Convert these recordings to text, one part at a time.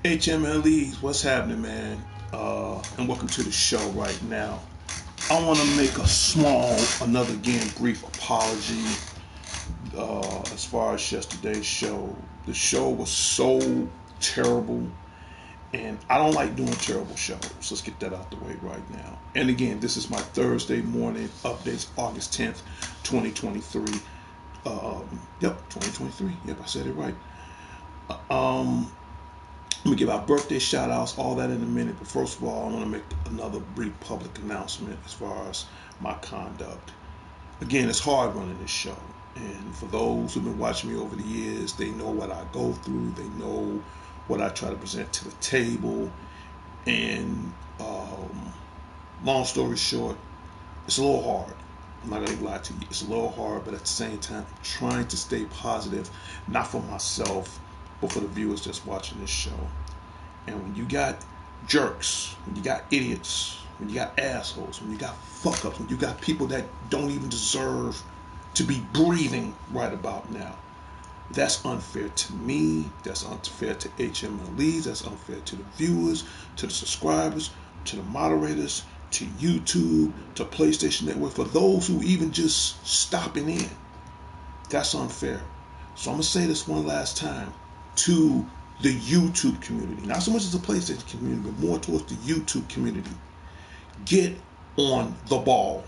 HMLEs, what's happening, man? And welcome to the show right now. I want to make a small, another again, brief apology as far as yesterday's show. The show was so terrible, and I don't like doing terrible shows. Let's get that out the way right now. And again, this is my Thursday morning updates, August 10th, 2023. Yep, 2023. Yep, I said it right. Um, Let me give out birthday shout outs, all that in a minute. But first of all, I want to make another brief public announcement as far as my conduct. Again, it's hard running this show. And for those who've been watching me over the years, they know what I go through. They know what I try to present to the table. And long story short, it's a little hard. I'm not going to lie to you. It's a little hard, but at the same time, I'm trying to stay positive, not for myself, but for the viewers that's watching this show. And when you got jerks, when you got idiots, when you got assholes, when you got fuck ups, when you got people that don't even deserve to be breathing right about now, that's unfair to me. That's unfair to HMLEs. That's unfair to the viewers, to the subscribers, to the moderators, to YouTube, to PlayStation Network, for those who even just stopping in. That's unfair. So I'm going to say this one last time to the YouTube community. Not so much as the PlayStation community, but more towards the YouTube community. Get on the ball.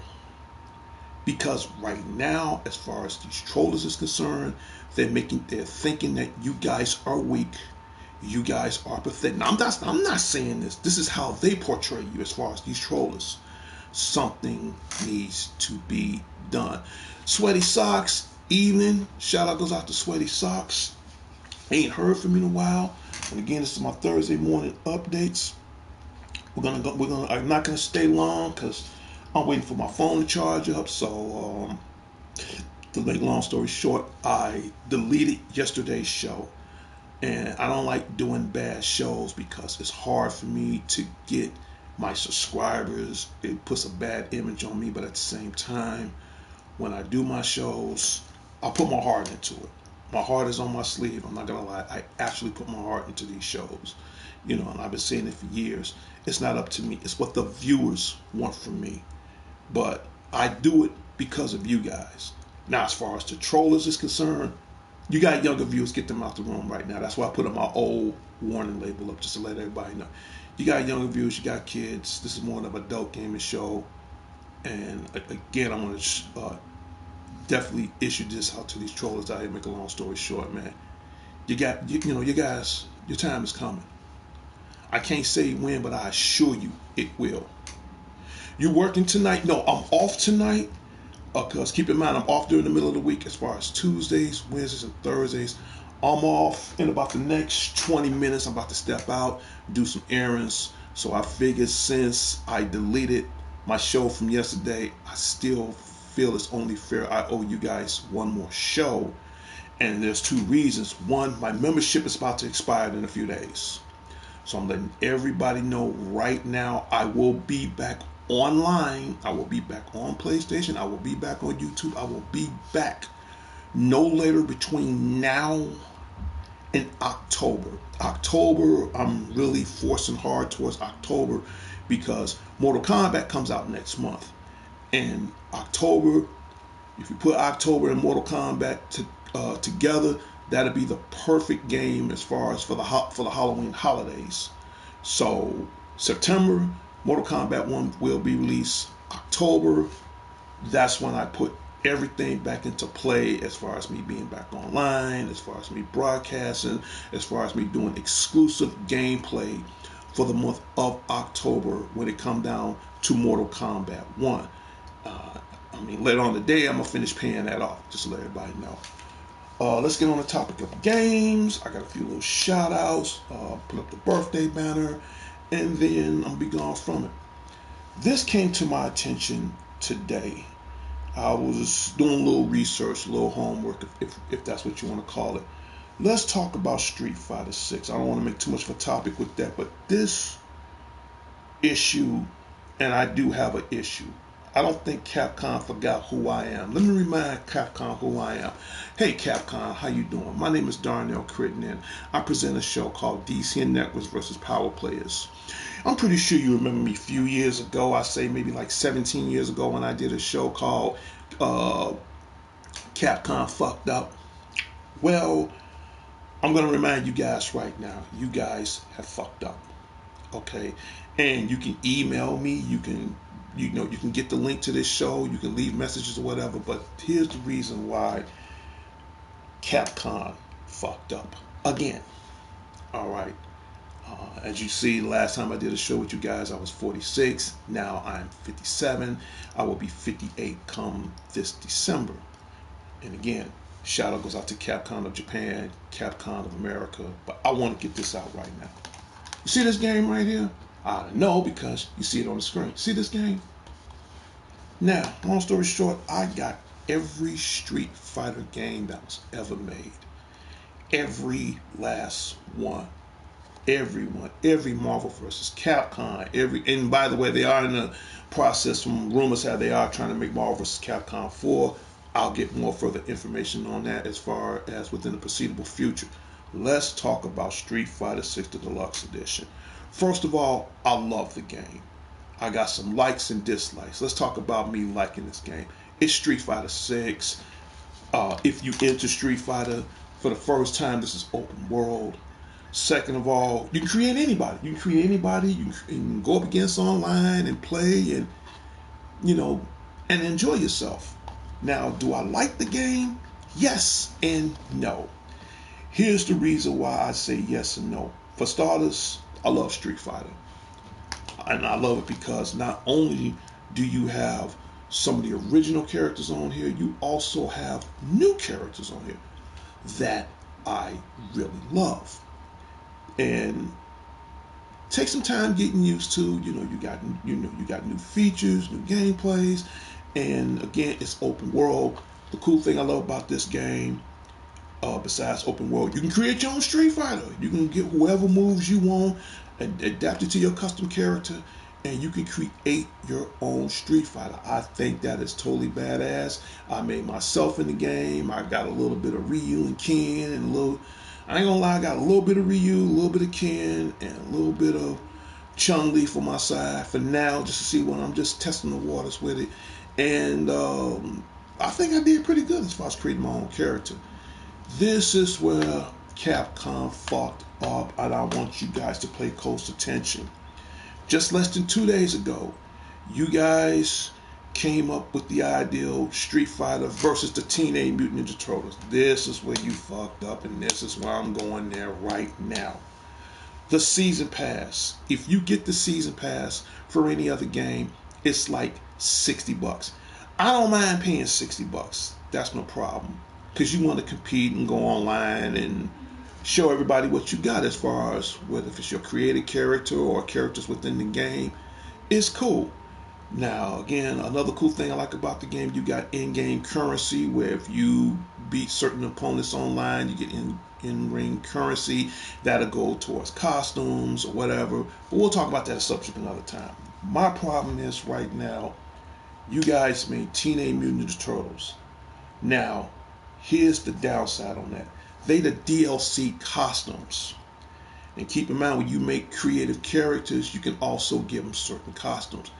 Because right now, as far as these trollers is concerned, they're thinking that you guys are weak. You guys are pathetic. Now, I'm not saying this. This is how they portray you as far as these trollers. Something needs to be done. Sweaty Socks, evening. Shout out goes out to Sweaty Socks. Ain't heard from me in a while. And again, this is my Thursday morning updates. I'm not gonna stay long because I'm waiting for my phone to charge up. So to make long story short, I deleted yesterday's show. And I don't like doing bad shows because it's hard for me to get my subscribers. It puts a bad image on me, but at the same time, when I do my shows, I put my heart into it. My heart is on my sleeve. I'm not gonna lie. I actually put my heart into these shows. And I've been saying it for years. It's not up to me. It's what the viewers want from me. But I do it because of you guys. Now, as far as the trollers is concerned, you got younger viewers, get them out the room right now. That's why I put up my old warning label up, just to let everybody know. You got younger viewers, you got kids. This is more of an adult gaming show. And again, I'm going to definitely issue this out to these trollers out here. Make a long story short, man. You guys, your time is coming. I can't say when, but I assure you it will. You working tonight? No, I'm off tonight. Because keep in mind, I'm off during the middle of the week as far as Tuesdays, Wednesdays, and Thursdays. I'm off in about the next 20 minutes. I'm about to step out, do some errands. So I figured since I deleted my show from yesterday, I still feel it's only fair I owe you guys one more show. And there's two reasons. One, my membership is about to expire in a few days. So I'm letting everybody know right now I will be back online. I will be back on PlayStation. I will be back on YouTube. I will be back no later between now and October. October, I'm really forcing hard towards October because Mortal Kombat comes out next month. And October, if you put October and Mortal Kombat together, that'll be the perfect game as far as for the Halloween holidays. So September, Mortal Kombat 1 will be released. October, that's when I put everything back into play as far as me being back online, as far as me broadcasting, as far as me doing exclusive gameplay for the month of October when it come down to Mortal Kombat 1. Later on today, I'm going to finish paying that off, just to let everybody know. Let's get on the topic of games. I got a few little shout outs, put up the birthday banner, and then I'm going to be gone from it. This came to my attention today. I was doing a little research, a little homework, if that's what you want to call it. Let's talk about Street Fighter 6. I don't want to make too much of a topic with that, but this issue, and I do have an issue. I don't think Capcom forgot who I am. Let me remind Capcom who I am. Hey Capcom, how you doing? My name is Darnell Crittenden. I present a show called DCN Networks versus Power Players. I'm pretty sure you remember me a few years ago. I say maybe like 17 years ago when I did a show called Capcom Fucked Up. Well, I'm going to remind you guys right now. You guys have fucked up. Okay, and you can email me, you can get the link to this show, you can leave messages or whatever, but here's the reason why Capcom fucked up again. All right, as you see, last time I did a show with you guys, I was 46. Now I'm 57. I will be 58 come this December. And again, shout out goes out to Capcom of Japan, Capcom of America, but I want to get this out right now. You see this game right here? I know because you see it on the screen. See this game? Now, long story short, I got every Street Fighter game that was ever made. Every last one. Everyone. Every Marvel vs. Capcom. And by the way, they are in the process, from rumors how they are trying to make Marvel vs. Capcom 4. I'll get more further information on that as far as within the foreseeable future. Let's talk about Street Fighter 6 the Deluxe Edition. First of all, I love the game. I got some likes and dislikes. Let's talk about me liking this game. It's Street Fighter 6. If you enter Street Fighter for the first time, this is open world. Second of all, you can create anybody. You can go up against online and play and, and enjoy yourself. Now, do I like the game? Yes and no. Here's the reason why I say yes and no. For starters, I love Street Fighter. And I love it because not only do you have some of the original characters on here, you also have new characters on here that I really love. And take some time getting used to. You got new features, new gameplays, and again, it's open world. The cool thing I love about this game, besides open world, you can create your own Street Fighter. You can get whoever moves you want and adapt it to your custom character, and you can create your own Street Fighter. I think that is totally badass. I made myself in the game. I got a little bit of Ryu and Ken, and I ain't gonna lie, I got a little bit of Ryu, a little bit of Ken, and a little bit of Chun-Li for my side for now, just to see when I'm just testing the waters with it. And I think I did pretty good as far as creating my own character. This is where Capcom fucked up, and I want you guys to pay close attention. Just less than 2 days ago, you guys came up with the ideal Street Fighter versus the Teenage Mutant Ninja Turtles. This is where you fucked up, and this is why I'm going there right now. The season pass. If you get the season pass for any other game, it's like $60. I don't mind paying $60. That's no problem. Because you want to compete and go online and show everybody what you got as far as whether if it's your created character or characters within the game. It's cool. Now, again, another cool thing I like about the game, you got in-game currency where if you beat certain opponents online, you get in-ring currency that'll go towards costumes or whatever. But we'll talk about that at subsequent another time. My problem is right now, you guys made Teenage Mutant Ninja Turtles. Now, here's the downside on that. They the DLC costumes. And keep in mind, when you make creative characters, you can also give them certain costumes.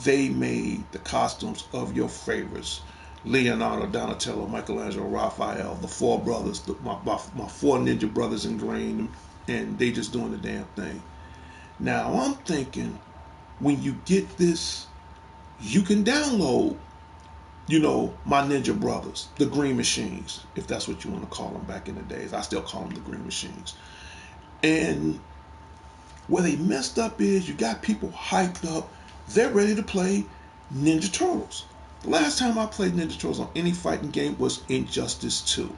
They made the costumes of your favorites. Leonardo, Donatello, Michelangelo, Raphael, the four brothers, my four ninja brothers in green, and they just doing the damn thing. Now, I'm thinking, when you get this, you can download, my ninja brothers, the green machines, if that's what you want to call them back in the days. I still call them the green machines. And where they messed up is you got people hyped up. They're ready to play Ninja Turtles. The last time I played Ninja Turtles on any fighting game was Injustice 2.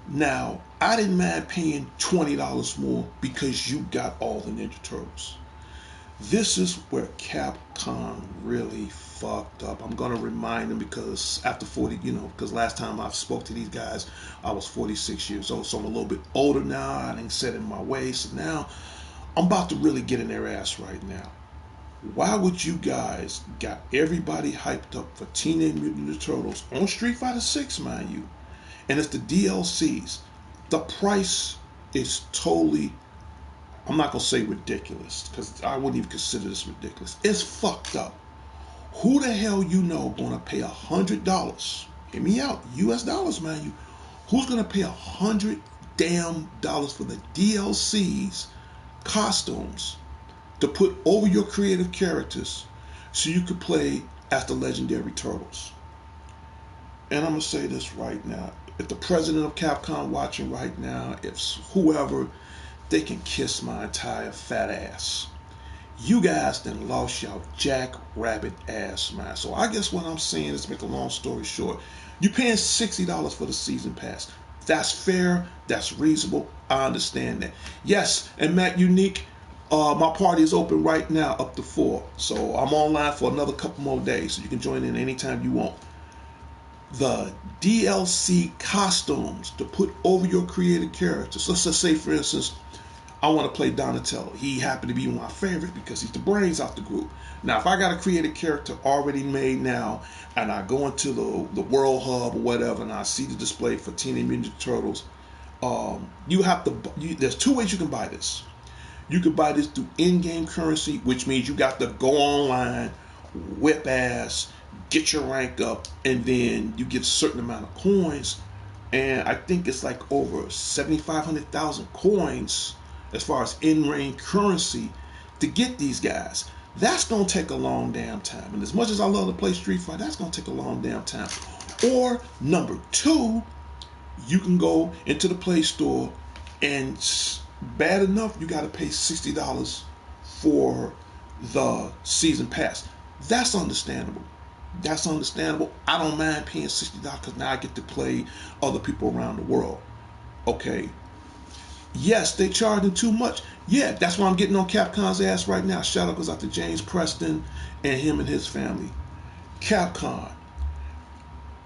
Now, I didn't mind paying $20 more because you got all the Ninja Turtles. This is where Capcom really fucked up. I'm gonna remind them because after 40, because last time I spoke to these guys, I was 46 years old, so I'm a little bit older now. I didn't set in my ways, so now I'm about to really get in their ass right now. Why would you guys got everybody hyped up for Teenage Mutant Ninja Turtles on Street Fighter 6, mind you, and it's the DLCs. The price is totally, I'm not gonna say ridiculous, because I wouldn't even consider this ridiculous. It's fucked up. Who the hell gonna pay $100? Hear me out, US dollars, man. You, who's gonna pay $100 for the DLCs, costumes, to put over your creative characters, so you could play as the legendary Turtles? And I'm gonna say this right now: if the president of Capcom watching right now, if whoever, they can kiss my entire fat ass. You guys done lost your jackrabbit ass, man. So I guess what I'm saying is, make a long story short, you paying $60 for the season pass. That's fair. That's reasonable. I understand that. Yes, and Matt Unique, my party is open right now up to 4. So I'm online for another couple more days. So you can join in anytime you want. The DLC costumes to put over your created characters. Let's just say, for instance, I want to play Donatello. He happened to be my favorite because he's the brains out the group. Now, if I got a created character already made now, and I go into the World Hub or whatever, and I see the display for Teenage Mutant Ninja Turtles, there's 2 ways you can buy this. You can buy this through in-game currency, which means you got to go online, whip ass, get your rank up, and then you get a certain amount of coins. And I think it's like over 7,500,000 coins as far as in-ring currency to get these guys. That's going to take a long damn time. And as much as I love to play Street Fighter, that's going to take a long damn time. Or number 2, you can go into the Play Store, and bad enough, you got to pay $60 for the season pass. That's understandable. That's understandable. I don't mind paying $60 because now I get to play other people around the world. Okay. Yes, they charging too much. Yeah, that's why I'm getting on Capcom's ass right now. Shout out goes out to James Preston and him and his family. Capcom.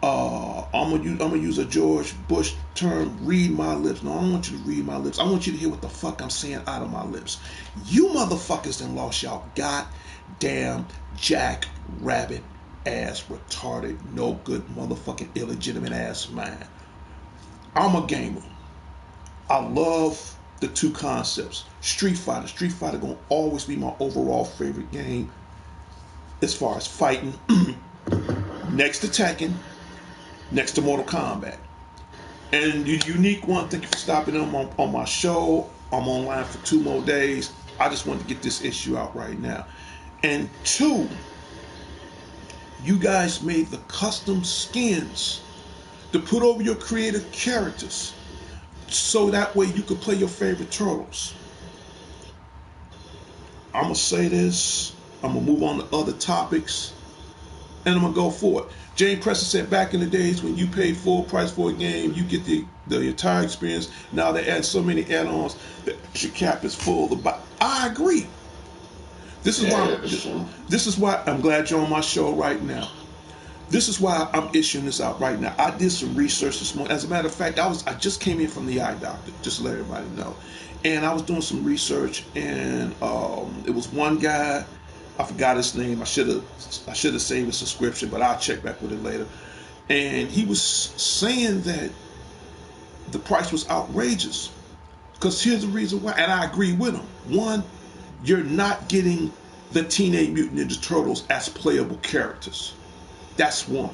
I'm gonna use a George Bush term. Read my lips. No, I don't want you to read my lips. I want you to hear what the fuck I'm saying out of my lips. You motherfuckers done lost y'all goddamn jackrabbit ass, retarded, no good, motherfucking illegitimate ass mind. I'm a gamer. I love the 2 concepts. Street Fighter. Street Fighter gonna always be my overall favorite game as far as fighting. Next to Tekken, next to Mortal Kombat. And the unique one, thank you for stopping on my show. I'm online for 2 more days. I just wanted to get this issue out right now. And 2, you guys made the custom skins to put over your creative characters, so that way you could play your favorite Turtles. I'm going to say this. I'm going to move on to other topics, and I'm going to go for it. James Preston said back in the days when you paid full price for a game, you get the entire experience. Now they add so many add-ons that your cap is full. I agree. This is why I'm glad you're on my show right now. This is why I'm issuing this out right now. I did some research this morning. As a matter of fact, I just came in from the eye doctor, just to let everybody know. And I was doing some research, and it was one guy, I forgot his name. I should have saved his subscription, but I'll check back with it later. And he was saying that the price was outrageous. Because here's the reason why, and I agree with him. 1, you're not getting the Teenage Mutant Ninja Turtles as playable characters. That's 1.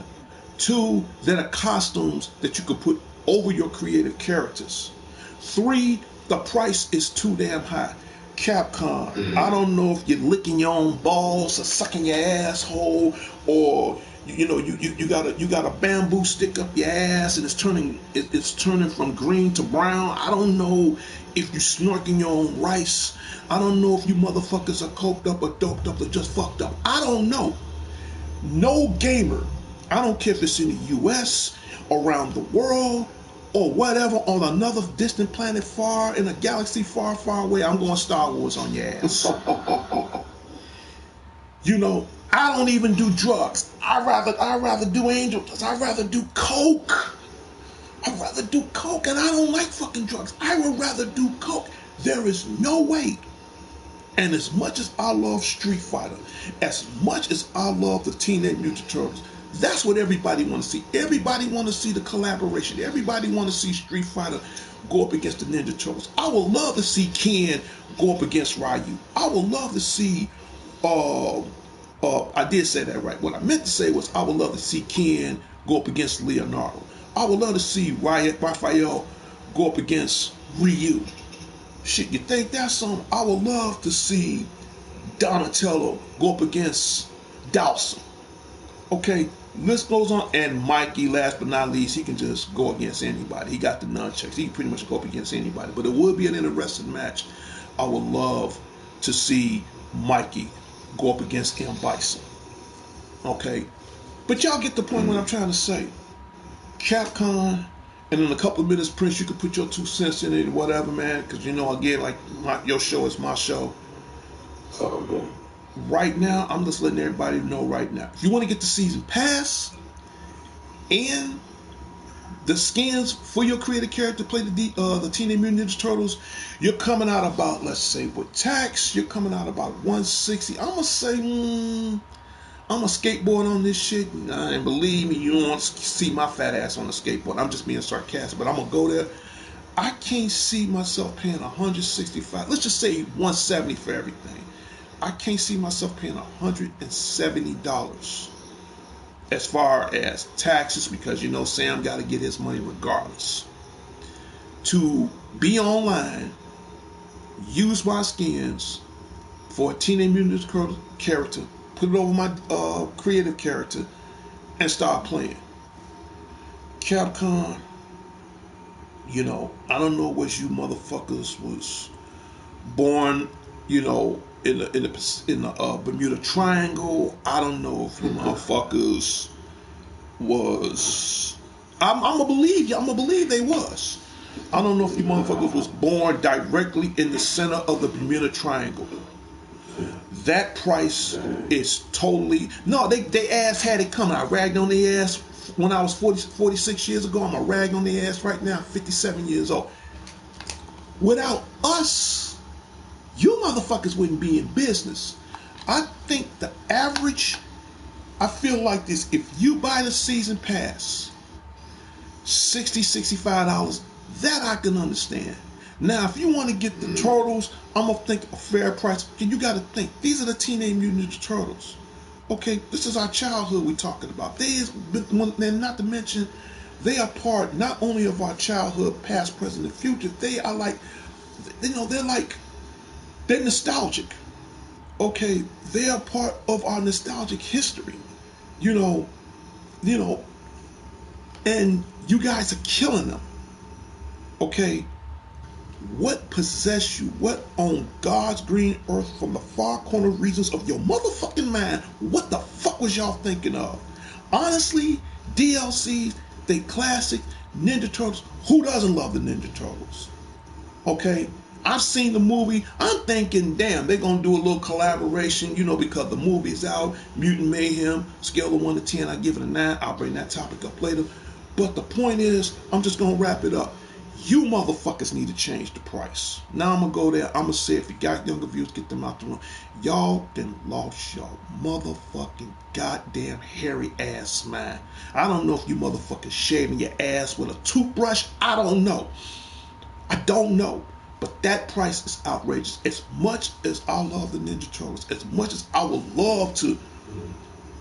2, there are costumes that you could put over your creative characters. 3, the price is too damn high. Capcom, I don't know if you're licking your own balls or sucking your asshole, or you got a bamboo stick up your ass and it's turning from green to brown. I don't know if you snorking your own rice. I don't know if you motherfuckers are coked up or doped up or just fucked up. I don't know. No gamer, I don't care if it's in the US, around the world, or whatever, on another distant planet far in a galaxy far, far away, I'm going Star Wars on your ass. You know, I don't even do drugs. I rather do angel dust. I rather do coke. I'd rather do coke, and I don't like fucking drugs. I would rather do coke. There is no way. And as much as I love Street Fighter, as much as I love the Teenage Mutant Turtles, that's what everybody want to see. Everybody want to see the collaboration. Everybody want to see Street Fighter go up against the Ninja Turtles. I would love to see Ken go up against Ryu. I would love to see, I did say that right. What I meant to say was I would love to see Ken go up against Leonardo. I would love to see Raphael go up against Ryu. Shit, you think that's something? I would love to see Donatello go up against Dawson. Okay, list goes on. And Mikey, last but not least, he can just go against anybody. He got the nunchucks. He can pretty much go up against anybody. But it would be an interesting match. I would love to see Mikey go up against M. Bison. Okay, but y'all get the point what I'm trying to say. Capcom, and in a couple of minutes, Prince, you can put your 2 cents in it or whatever, man, because you know, again, like your show is my show. Right now, I'm just letting everybody know right now. If you want to get the season pass and the skins for your creative character, play the Teenage Mutant Ninja Turtles, you're coming out about, let's say, with tax, you're coming out about $160. I'm gonna say, I'm a skateboard on this shit, and believe me, you don't want to see my fat ass on a skateboard. I'm just being sarcastic, but I'm gonna go there. I can't see myself paying $165. Let's just say $170 for everything. I can't see myself paying $170 as far as taxes, because you know Sam got to get his money regardless. To be online, use my skins for a Teenage Mutant Ninja Turtles character, put it over my creative character, and start playing. Capcom, you know, I don't know what you motherfuckers was born, you know, in the Bermuda Triangle. I don't know if you motherfuckers was. I'm gonna believe you. I'm gonna believe they was. I don't know if you motherfuckers was born directly in the center of the Bermuda Triangle. That price is totally no. They ass had it coming. I ragged on their ass when I was 46 years ago. I'm a rag on their ass right now. 57 years old. Without us, you motherfuckers wouldn't be in business. I think the average, I feel like this, if you buy the season pass, $60, $65, that I can understand. Now, if you want to get the Turtles, I'm going to think a fair price. You got to think, these are the Teenage Mutant Ninja Turtles. Okay, this is our childhood we're talking about. And not to mention, they are part not only of our childhood, past, present, and future. They are like, you know, they're nostalgic. Okay, they are part of our nostalgic history. You know, and you guys are killing them. Okay, what possessed you? What on God's green earth from the far corner regions of your motherfucking mind? What the fuck was y'all thinking of? Honestly, DLCs, they classic Ninja Turtles. Who doesn't love the Ninja Turtles? Okay, I've seen the movie. I'm thinking, damn, they're going to do a little collaboration, you know, because the movie's out. Mutant Mayhem, scale of 1 to 10, I give it a 9. I'll bring that topic up later. But the point is, I'm just going to wrap it up. You motherfuckers need to change the price. Now I'm going to go there. I'm going to say, if you got younger viewers, get them out the room. Y'all done lost your motherfucking goddamn hairy ass mind. I don't know if you motherfuckers shaving your ass with a toothbrush. I don't know. I don't know. But that price is outrageous. As much as I love the Ninja Turtles, as much as I would love to,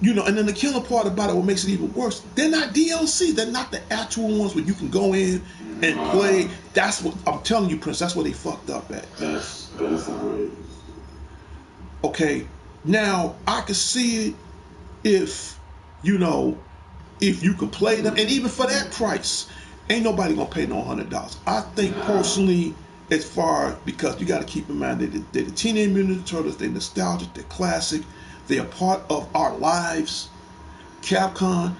you know, and then the killer part about it, what makes it even worse, they're not DLC. They're not the actual ones where you can go in and play. That's what I'm telling you, Prince. That's where they fucked up at. That's outrageous. Okay, now I could see it if, you know, if you could play them, and even for that price, ain't nobody gonna pay no $100. I think personally, as far, because you got to keep in mind that they're the Teenage Mutant Ninja Turtles. They're nostalgic. They're classic. They are part of our lives. Capcom,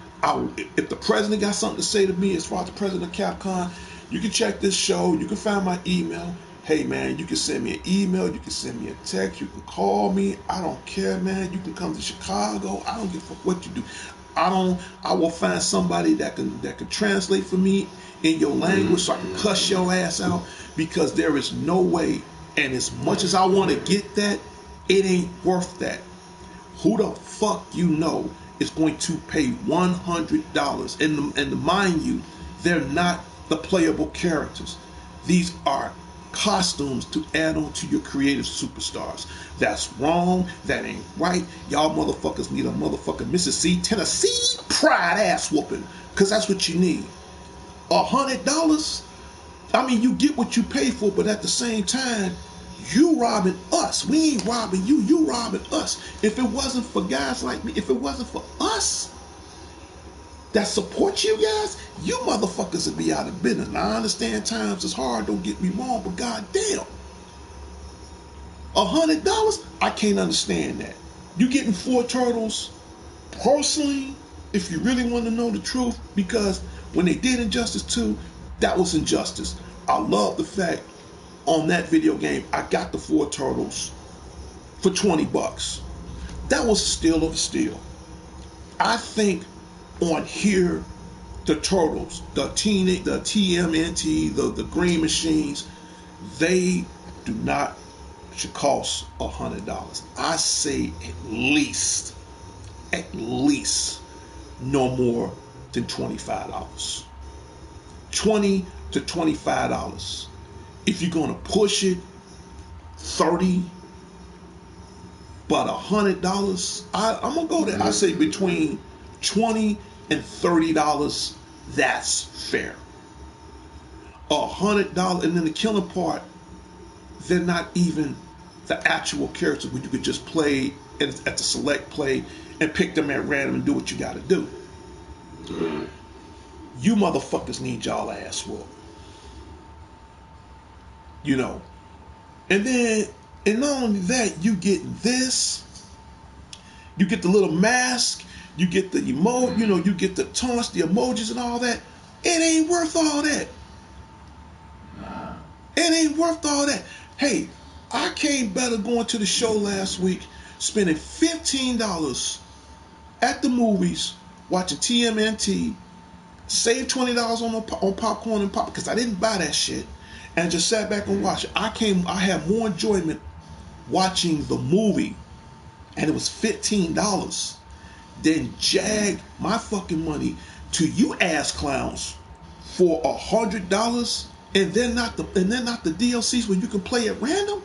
if the president got something to say to me as far as the president of Capcom, you can check this show. You can find my email. Hey man, you can send me an email, you can send me a text, you can call me. I don't care, man. You can come to Chicago. I don't give a fuck what you do. I will find somebody that can translate for me in your language so I can cuss your ass out, because there is no way, and as much as I want to get that, it ain't worth that. Who the fuck you know is going to pay $100? And mind you, they're not the playable characters. These are costumes to add on to your creative superstars. That's wrong. That ain't right. Y'all motherfuckers need a motherfucking Mississippi, Tennessee pride ass whooping, because that's what you need. $100? I mean, you get what you pay for, but at the same time, you robbing us. We ain't robbing you. You robbing us. If it wasn't for guys like me, if it wasn't for us that support you guys, you motherfuckers would be out of business. Now, I understand times is hard, don't get me wrong, but goddamn, $100? I can't understand that. You getting 4 turtles, personally, if you really want to know the truth, because when they did Injustice 2, that was injustice. I love the fact on that video game, I got the 4 turtles for $20. That was a steal of a steal. I think on here, the turtles, the TMNT, the green machines, they do not should cost $100. I say at least no more than $25. $20 to $25. If you're gonna push it, $30, but $100, I'm gonna go there. I say between $20 and $30. That's fair. $100, and then the killing part, they're not even the actual characters where you could just play at the select play and pick them at random and do what you got to do. You motherfuckers need y'all ass whooped. You know. And then, and not only that, you get this, you get the little mask, you get the emote, you know, you get the taunts, the emojis and all that. It ain't worth all that. It ain't worth all that. Hey, I came better going to the show last week, spending $15 at the movies, watching TMNT, saved $20 on popcorn and pop, because I didn't buy that shit, and just sat back and watched it. I had more enjoyment watching the movie, and it was $15, than jag my fucking money to you ass clowns for $100, and they're not the DLCs where you can play at random.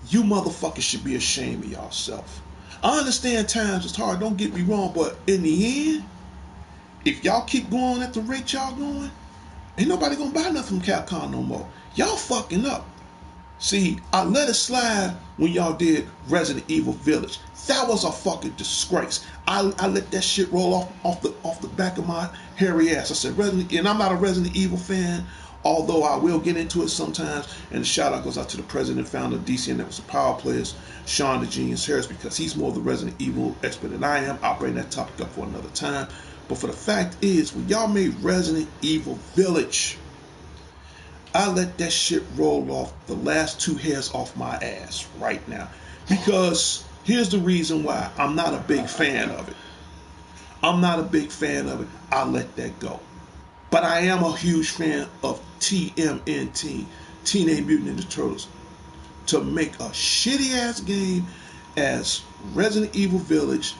You motherfuckers should be ashamed of yourself. I understand times it's hard, don't get me wrong, but in the end, if y'all keep going at the rate y'all going, ain't nobody gonna buy nothing from Capcom no more. Y'all fucking up. See, I let it slide when y'all did Resident Evil Village. That was a fucking disgrace. I let that shit roll off the back of my hairy ass. I said, and I'm not a Resident Evil fan, although I will get into it sometimes. And the shout out goes out to the president and founder of DC and that was the Power Players, Sean the Genius Harris, because he's more of the Resident Evil expert than I am. I'll bring that topic up for another time. But for the fact is, when y'all made Resident Evil Village, I let that shit roll off the last 2 hairs off my ass right now. Because here's the reason why I'm not a big fan of it. I'm not a big fan of it. I let that go. But I am a huge fan of TMNT, Teenage Mutant Ninja Turtles. To make a shitty ass game as Resident Evil Village,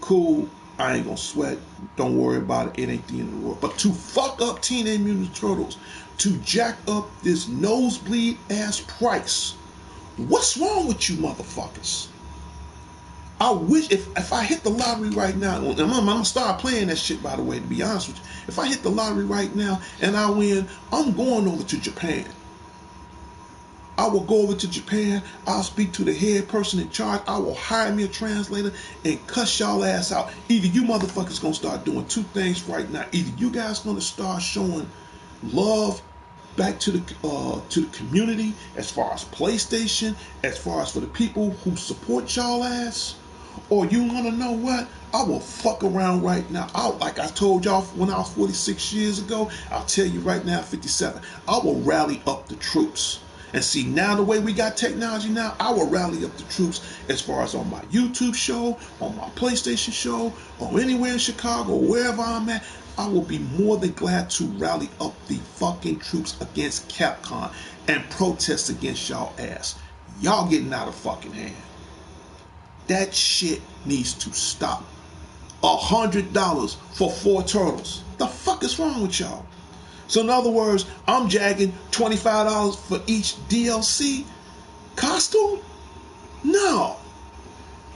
cool, I ain't gonna sweat, don't worry about it, it ain't the end of the world. But to fuck up Teenage Mutant Ninja Turtles, to jack up this nosebleed ass price, what's wrong with you motherfuckers? I wish if I hit the lottery right now, I'm gonna start playing that shit, by the way, to be honest with you. If I hit the lottery right now and I win, I'm going over to Japan. I will go over to Japan, I'll speak to the head person in charge, I will hire me a translator and cuss y'all ass out. Either you motherfuckers gonna start doing 2 things right now. Either you guys gonna start showing love back to the community, as far as PlayStation, as far as for the people who support y'all ass, Or you want to know what? I will fuck around right now. Like I told y'all when I was 46 years ago, I'll tell you right now, 57. I will rally up the troops. And see, now the way we got technology now, I will rally up the troops as far as on my YouTube show, on my PlayStation show, or anywhere in Chicago, wherever I'm at. I will be more than glad to rally up the fucking troops against Capcom and protest against y'all ass. Y'all getting out of fucking hand. That shit needs to stop. $100 for 4 turtles. The fuck is wrong with y'all? So in other words, I'm jagging $25 for each DLC costume? No.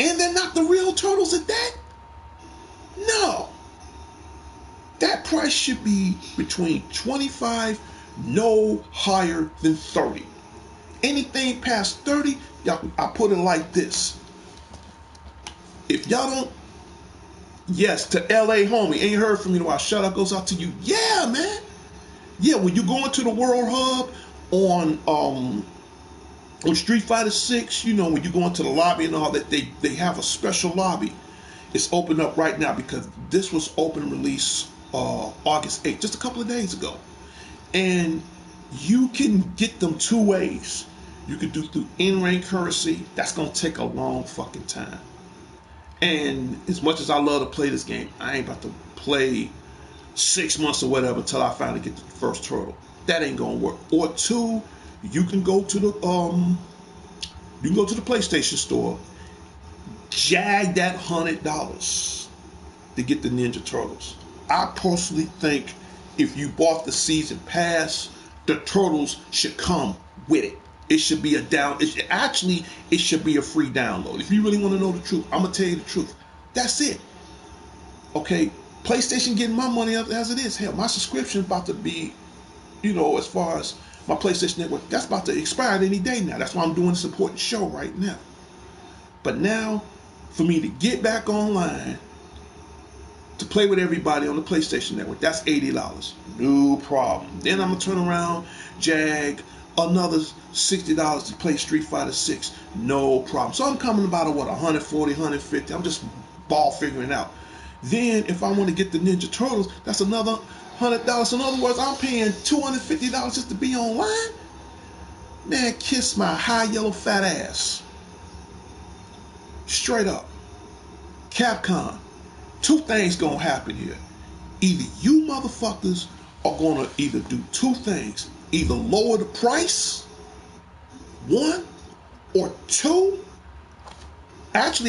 And they're not the real turtles at that? No. That price should be between 25, no higher than 30. Anything past 30, y'all, I put it like this. If y'all don't, yes, to LA homie, ain't heard from you in a while. Shout out goes out to you. Yeah, man. Yeah, when you go into the World Hub on Street Fighter 6, you know, when you go into the lobby and all that, they have a special lobby. It's open up right now because this was open release August 8th, just a couple of days ago. And you can get them 2 ways. You can do through in-ring currency. That's going to take a long fucking time. And as much as I love to play this game, I ain't about to play 6 months or whatever until I finally get the first turtle. That ain't gonna work. Or 2, you can go to the PlayStation store, jag that $100 to get the Ninja Turtles. I personally think if you bought the season pass, the turtles should come with it. It should be a it should be a free download. If you really want to know the truth, I'm gonna tell you the truth. That's it. Okay, PlayStation getting my money up as it is. Hell, my subscription is about to be, you know, as far as my PlayStation Network, that's about to expire any day now. That's why I'm doing this important show right now. But now, for me to get back online to play with everybody on the PlayStation Network, that's $80. No problem. Then I'm gonna turn around, jag another $60 to play Street Fighter 6. No problem. So I'm coming about a, what, 140, 150. I'm just ball figuring out. Then if I want to get the Ninja Turtles, that's another $100. In other words, I'm paying $250 just to be online. Man, kiss my high yellow fat ass. Straight up. Capcom. 2 things gonna happen here. Either you motherfuckers are gonna either do 2 things. Either lower the price, 1, or 2, actually